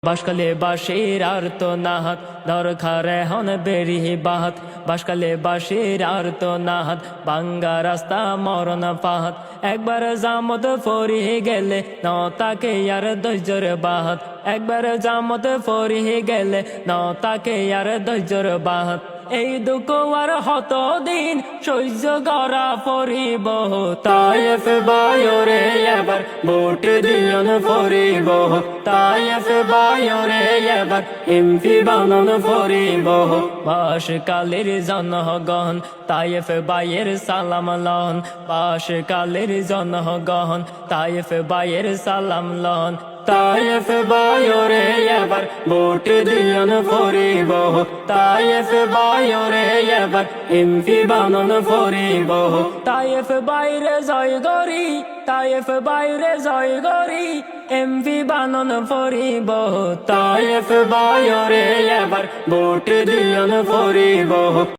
বাসকালে বাঁশির আর্তনাদ দরকার এখন বেরিয়ে বাহাত বাসকালে বাঁশির আর্তনাদ ভাঙ্গা রাস্তা মরণ পাহাত একবার জামত ফরিয়ে গেলে ন তাকে আর ধৈর্যর বাহাত একবার জামত ফরিয়ে গেলে ন তাকে আর ধৈর্যর বাহাত এই দুঃখ আর হত দিন সহ্য করা পরিব তায়েফ বায়রে এবার ভোট দিয়ন পরিব তায়েফ বায়রে এবার এমপি বানন পরিব বাসকালের জনগণ তায়েফ বায়ের সালাম লন বাসকালের জনগণ তায়েফ বায়ের সালাম লন তায়েফ বায়রে এবার ভোট দিয়ন পরিব তায়েফ বায়রে এবার এমপি বানন পরিব তায়েফ বাইরে জয় গরি তায়েফ বাইরে জয় গরি এমপি বানন পরিব তায়েফ বায়রে এবার ভোট দিয়ন পরিব।